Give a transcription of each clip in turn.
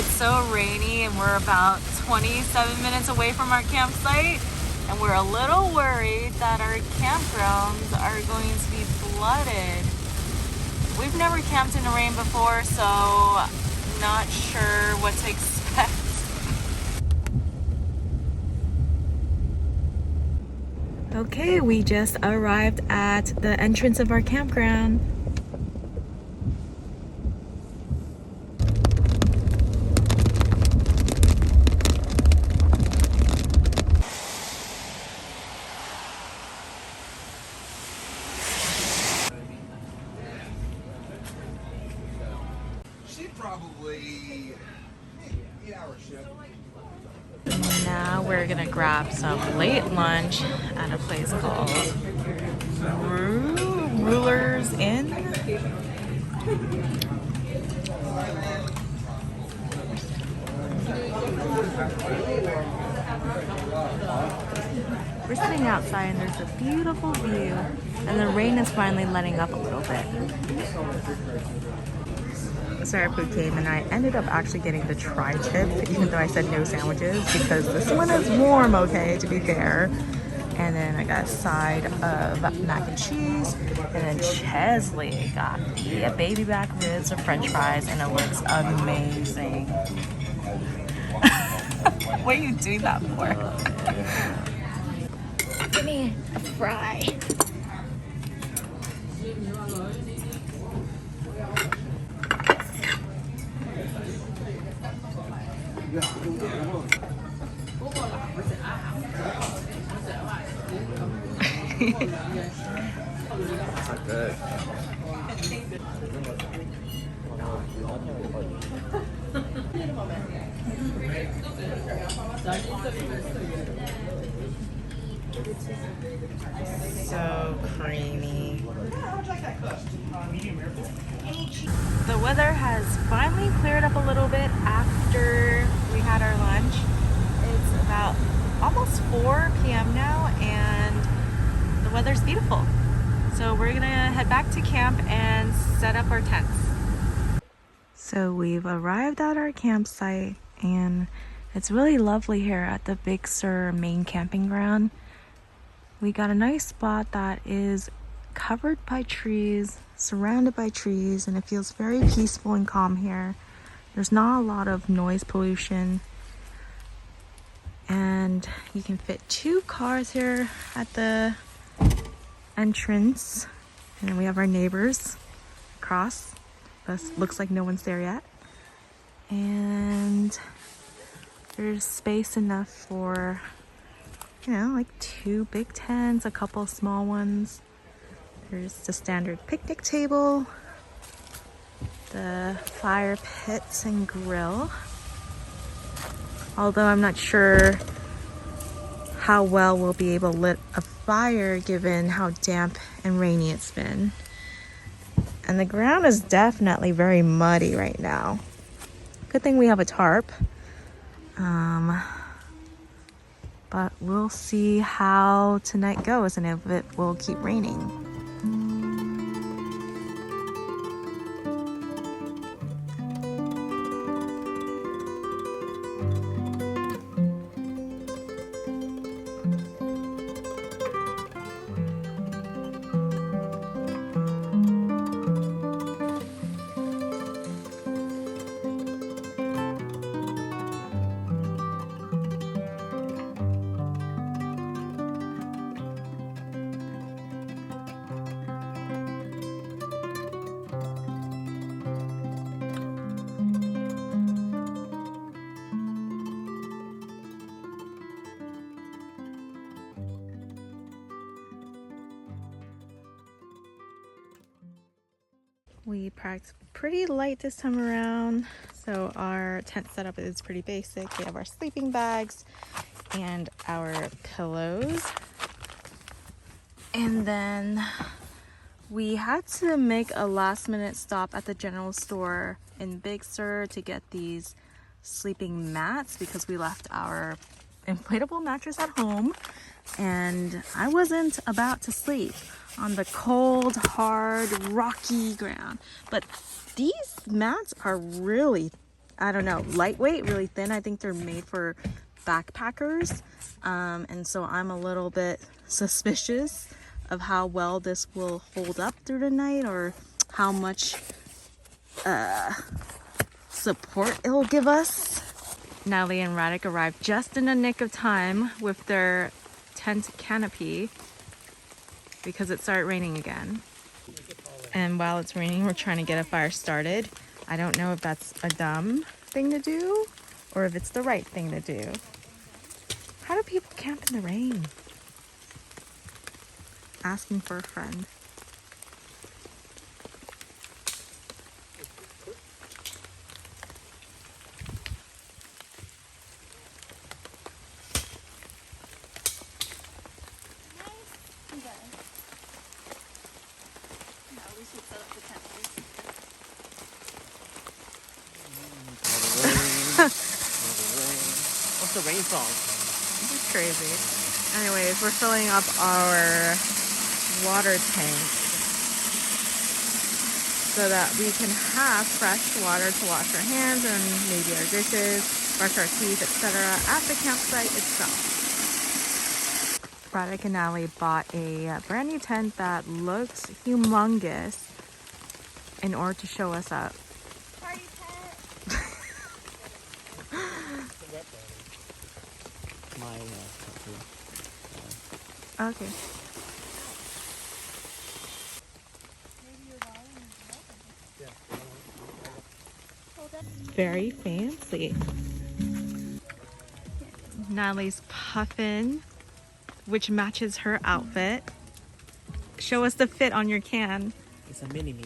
It's so rainy and we're about 27 minutes away from our campsite, and we're a little worried that our campgrounds are going to be flooded. We've never camped in the rain before, so not sure what to expect. Okay, we just arrived at the entrance of our campground. Probably 8-hour shift. Now we're gonna grab some late lunch at a place called Rulers Inn. We're sitting outside and there's a beautiful view, and the rain is finally letting up a little bit. So our food came and I ended up actually getting the tri-tip, even though I said no sandwiches, because this one is warm, okay, to be fair. And then I got a side of mac and cheese, and then Chesley got the baby back ribs and french fries, and it looks amazing. What are you doing that for? Give me a fry. Good. So creamy. The weather has finally cleared up a little bit after we had our lunch. It's about almost 4 p.m. now and the weather's beautiful. So we're gonna head back to camp and set up our tents. So we've arrived at our campsite and it's really lovely here at the Big Sur main camping ground. We got a nice spot that is covered by trees, surrounded by trees, and it feels very peaceful and calm here. There's not a lot of noise pollution. And you can fit 2 cars here at the entrance. And then we have our neighbors across. This looks like no one's there yet. And there's space enough for, you know, like 2 big tents, a couple small ones. There's the standard picnic table, the fire pits and grill. Although I'm not sure how well we'll be able to lit a fire given how damp and rainy it's been. And the ground is definitely very muddy right now. Good thing we have a tarp. But we'll see how tonight goes and if it will keep raining. We packed pretty light this time around, so our tent setup is pretty basic. We have our sleeping bags and our pillows. And then we had to make a last-minute stop at the general store in Big Sur to get these sleeping mats because we left our inflatable mattress at home and I wasn't about to sleep on the cold, hard, rocky ground. But these mats are really I don't know, lightweight, really thin. I think they're made for backpackers. And so I'm a little bit suspicious of how well this will hold up through the night, or how much support it'll give us. Natalie and Radek arrived just in the nick of time with their tent canopy because it started raining again. And while it's raining, we're trying to get a fire started. I don't know if that's a dumb thing to do or if it's the right thing to do. How do people camp in the rain? Asking for a friend. What's the rain song? It's crazy. Anyways, we're filling up our water tank so that we can have fresh water to wash our hands and maybe our dishes, brush our teeth, etc. at the campsite itself. Radek and Natalie bought a brand new tent that looks humongous in order to show us up. Party pet. Okay. Very fancy. Natalie's puffin, which matches her outfit. Show us the fit on your can. It's a mini-me.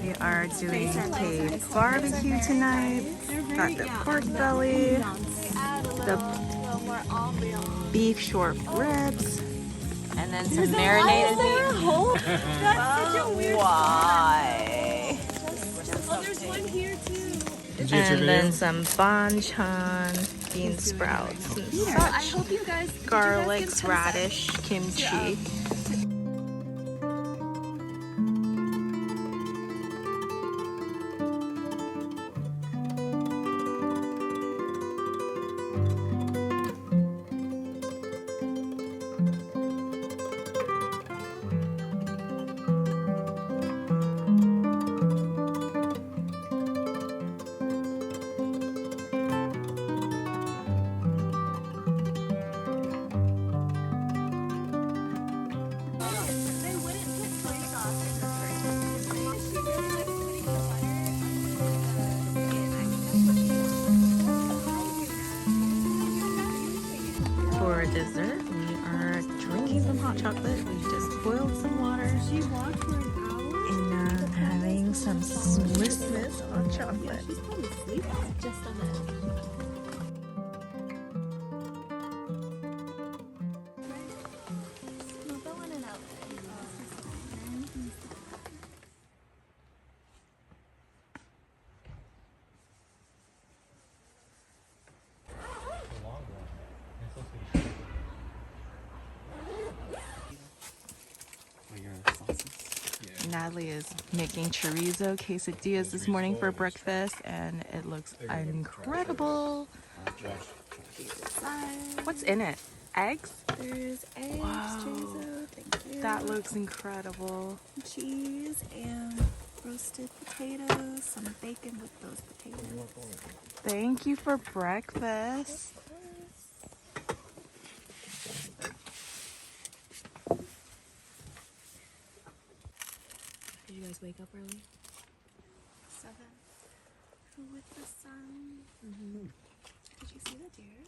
We are doing a barbecue tonight. Got the pork belly, the beef short ribs, and then some marinated meat. Why? Oh, there's one here too. And then some banchan, bean sprouts, and I such. hope you guys Garlic, radish, kimchi. They wouldn't put soy sauce in the first. She really likes putting the butter on the For dessert, we are drinking some hot chocolate. We just boiled some water She walked for an hour. and having some Swiss Miss hot chocolate. She's probably sleeping just on that. No, go in and out. Natalie is making chorizo quesadillas this morning for breakfast, and it looks incredible. What's in it? Eggs? There's eggs, Wow. chorizo, thank you. That looks incredible. Cheese and roasted potatoes, some bacon with those potatoes. Thank you for breakfast. Did you guys wake up early? 7. With the sun. Did you see the deers?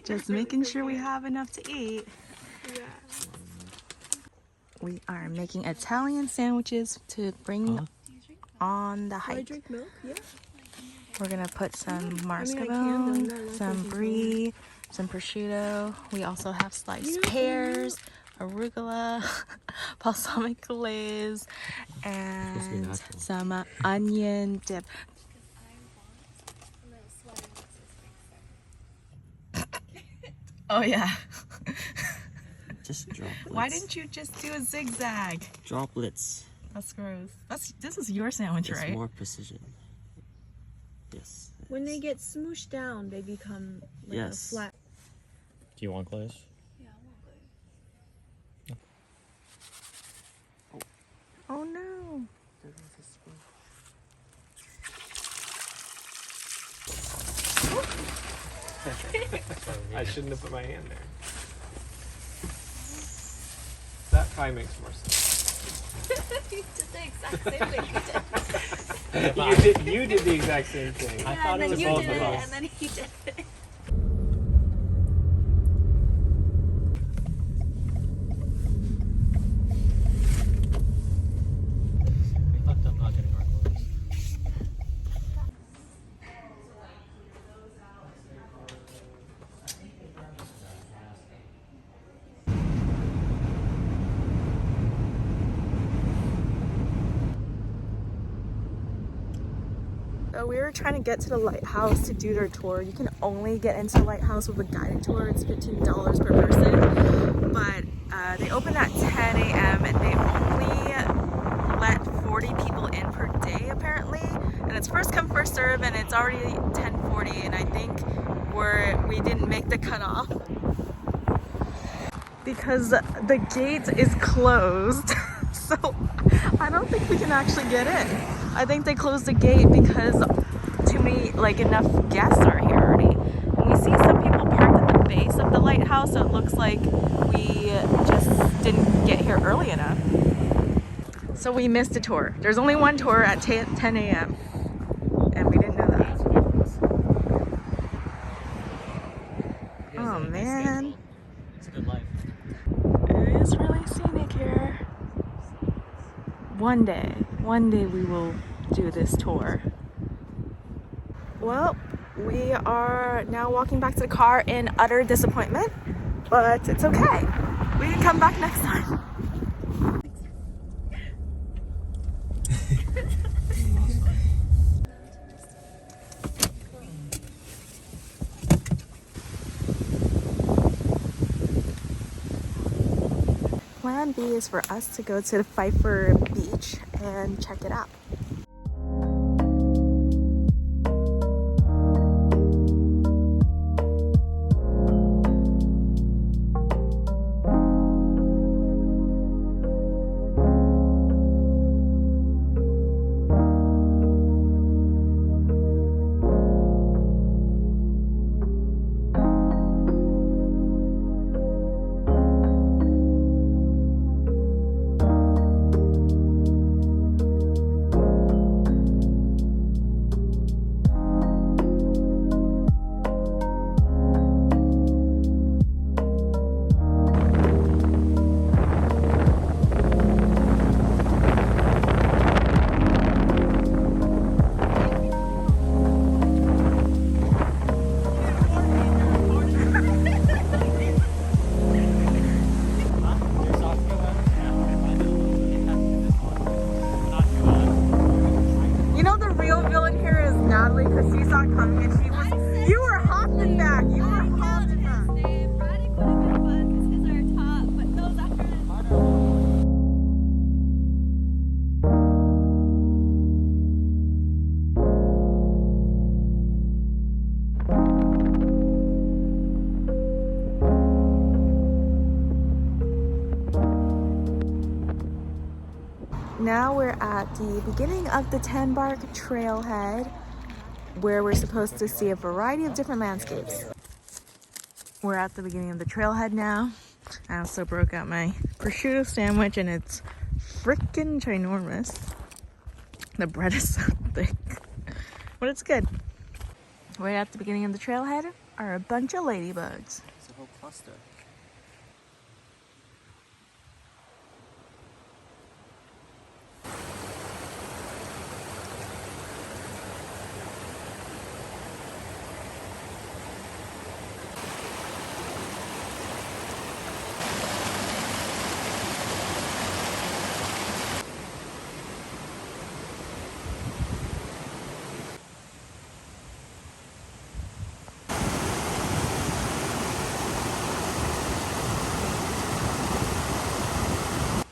Just making sure we have enough to eat. Yeah. We are making Italian sandwiches to bring on the I hike. drink milk, yeah. We're gonna put some I can, but I'm mascarpone, not some lactose brie, some prosciutto. We also have sliced pears, arugula, balsamic glaze, and some onion dip. Oh yeah. Just droplets. Why didn't you just do a zigzag? Droplets. That's gross. This is your sandwich, It's right? more precision. Yes. When they get smooshed down, they become like Yes. a flat. Do you want glaze? Yeah, Oh no. I shouldn't have put my hand there. That probably makes more sense. You did the exact same thing he did. You did the exact same thing. I thought and it then was you both did of it, us. and then he did it. We fucked up not getting our clothes. So we were trying to get to the lighthouse to do their tour. You can only get into the lighthouse with a guided tour. It's $15 per person. But they open at 10 a.m. and they only let 40 people in per day apparently. And it's first come, first serve, and it's already 10:40, and I think we didn't make the cutoff because the gate is closed. So I don't think we can actually get in. I think they closed the gate because too many, like enough guests are here already. And we see some people parked at the base of the lighthouse, so it looks like we just didn't get here early enough. So we missed a tour. There's only one tour at 10 a.m. and we didn't know that. Oh man. It's a good life. It is really scenic here. One day we will do this tour. Well, we are now walking back to the car in utter disappointment, but it's okay. We can come back next time. Plan B is for us to go to the Pfeiffer beach and check it out. You know the real villain here is Natalie because she saw it coming and she was. You were hopping back. You were hopping back. Now we're at the beginning of the Ten Bark trailhead where we're supposed to see a variety of different landscapes. We're at the beginning of the trailhead now. I also broke out my prosciutto sandwich and it's freaking ginormous. The bread is so thick, but it's good. Right at the beginning of the trailhead are a bunch of ladybugs. It's a whole cluster.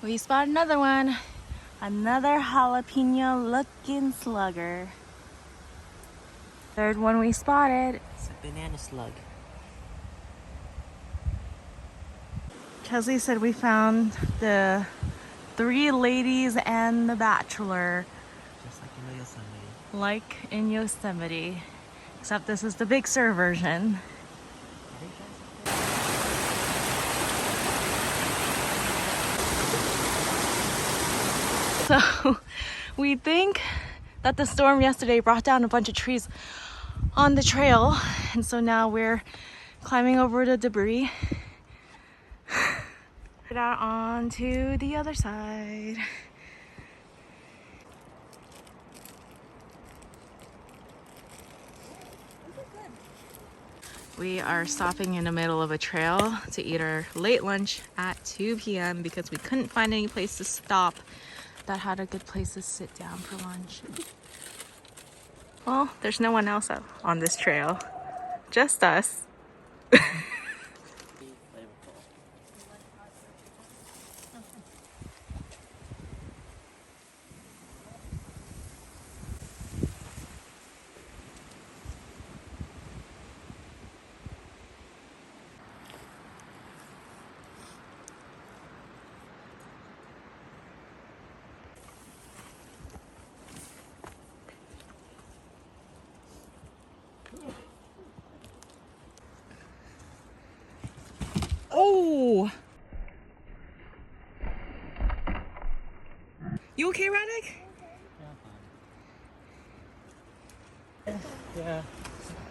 We spotted another one. Another jalapeno looking slugger. Third one we spotted. It's a banana slug. Chesley said we found the 3 ladies and the bachelor, Just like in Yosemite. like in Yosemite. Except this is the Big Sur version. So we think that the storm yesterday brought down a bunch of trees on the trail, and so now we're climbing over the debris. Get out onto the other side. We are stopping in the middle of a trail to eat our late lunch at 2 p.m. because we couldn't find any place to stop that had a good place to sit down for lunch. Well, there's no one else on this trail, just us. Oh! You okay, Radek? Yeah.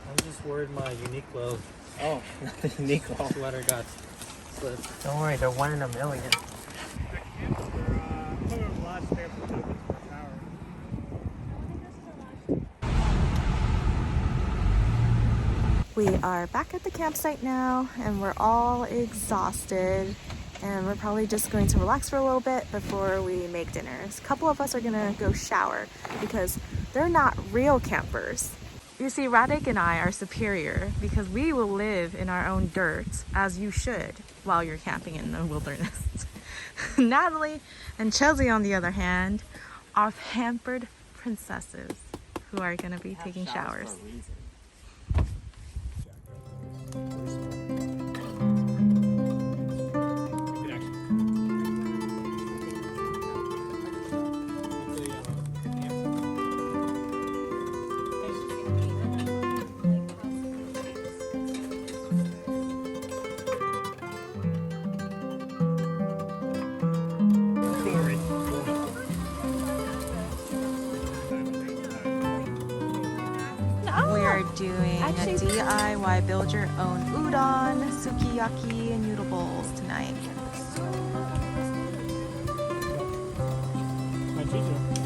I'm just worried my Uniqlo Oh, the Uniqlo. sweater got slipped. Don't worry, they're 1 in a million. We are back at the campsite now, and we're all exhausted, and we're probably just going to relax for a little bit before we make dinners. A couple of us are gonna go shower because they're not real campers. You see, Radek and I are superior because we will live in our own dirt, as you should, while you're camping in the wilderness. Natalie and Chelsea, on the other hand, are pampered princesses who are gonna be taking showers. We are doing a DIY build your own udon, sukiyaki, and noodle bowls tonight. My teacher.